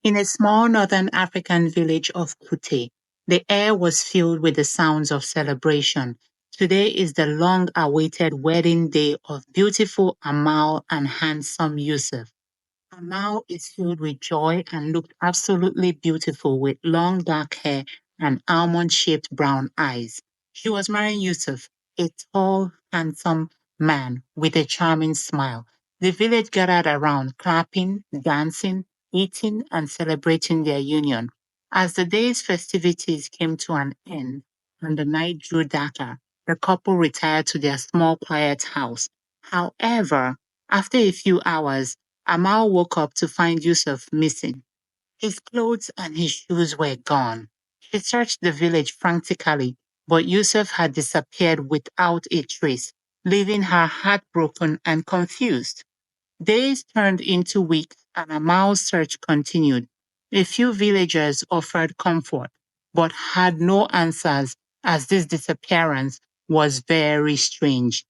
In a small northern African village of Kute, the air was filled with the sounds of celebration. Today is the long awaited wedding day of beautiful Amal and handsome Yusuf. Amal is filled with joy and looked absolutely beautiful with long dark hair and almond shaped brown eyes. She was marrying Yusuf, a tall, handsome man with a charming smile. The village gathered around, clapping, dancing, eating, and celebrating their union. As the day's festivities came to an end and the night drew darker, the couple retired to their small, quiet house. However, after a few hours, Amal woke up to find Yusuf missing. His clothes and his shoes were gone. She searched the village frantically, but Yusuf had disappeared without a trace, leaving her heartbroken and confused. Days turned into weeks and Amal's search continued. A few villagers offered comfort, but had no answers as this disappearance was very strange.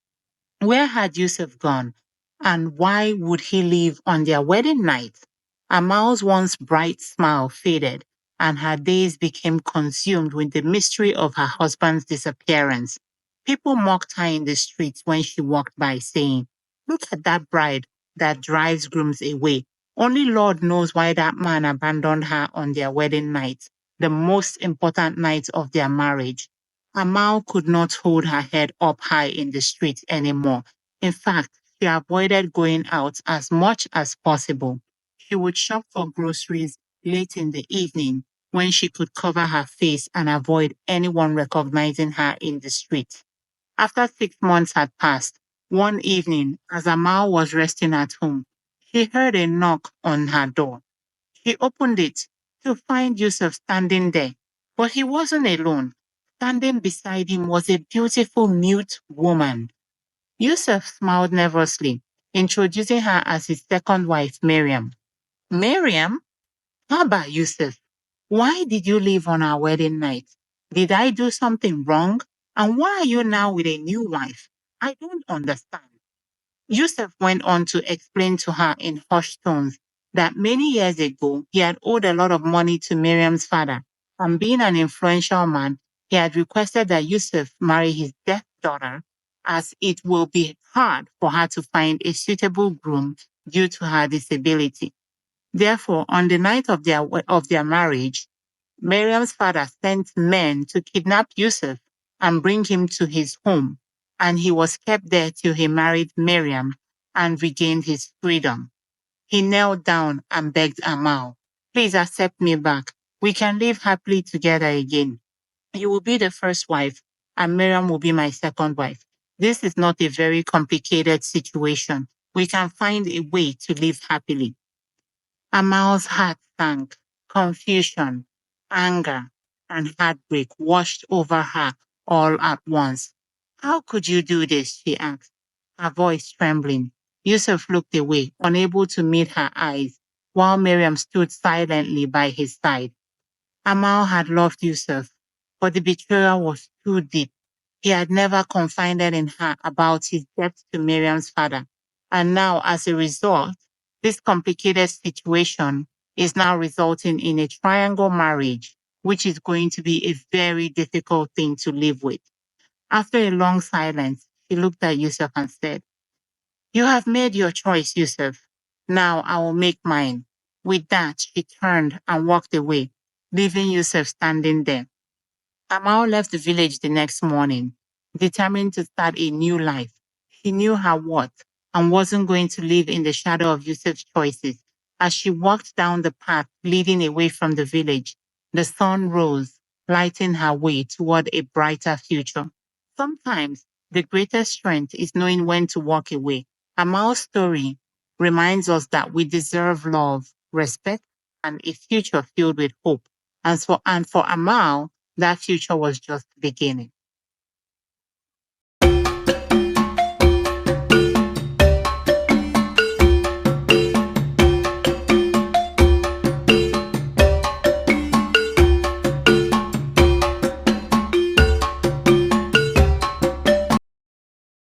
Where had Yusuf gone? And why would he leave on their wedding night? Amal's once bright smile faded, and her days became consumed with the mystery of her husband's disappearance. People mocked her in the streets when she walked by, saying, "Look at that bride that drives grooms away. Only Lord knows why that man abandoned her on their wedding night, the most important night of their marriage." Amal could not hold her head up high in the street anymore. In fact, she avoided going out as much as possible. She would shop for groceries late in the evening when she could cover her face and avoid anyone recognizing her in the street. After 6 months had passed, one evening, as Amal was resting at home, she heard a knock on her door. She opened it to find Yusuf standing there, but he wasn't alone. Standing beside him was a beautiful mute woman. Yusuf smiled nervously, introducing her as his second wife, Miriam. Miriam? Haba, Yusuf. Why did you leave on our wedding night? Did I do something wrong? And why are you now with a new wife? I don't understand. Yusuf went on to explain to her in hushed tones that many years ago he had owed a lot of money to Miriam's father, and being an influential man, he had requested that Yusuf marry his deaf daughter, as it will be hard for her to find a suitable groom due to her disability. Therefore, on the night of their marriage, Miriam's father sent men to kidnap Yusuf and bring him to his home, and he was kept there till he married Miriam and regained his freedom. He knelt down and begged Amal, "Please accept me back. We can live happily together again. You will be the first wife, and Miriam will be my second wife. This is not a very complicated situation. We can find a way to live happily." Amal's heart sank. Confusion, anger, and heartbreak washed over her all at once. "How could you do this?" she asked, her voice trembling. Yusuf looked away, unable to meet her eyes, while Miriam stood silently by his side. Amal had loved Yusuf, but the betrayal was too deep. He had never confided in her about his debt to Miriam's father. And now, as a result, this complicated situation is now resulting in a triangle marriage, which is going to be a very difficult thing to live with. After a long silence, she looked at Yusuf and said, "You have made your choice, Yusuf. Now I will make mine." With that, she turned and walked away, leaving Yusuf standing there. Amal left the village the next morning, determined to start a new life. She knew her worth and wasn't going to live in the shadow of Yusuf's choices. As she walked down the path leading away from the village, the sun rose, lighting her way toward a brighter future. Sometimes the greatest strength is knowing when to walk away. Amal's story reminds us that we deserve love, respect, and a future filled with hope. And for Amal, that future was just beginning.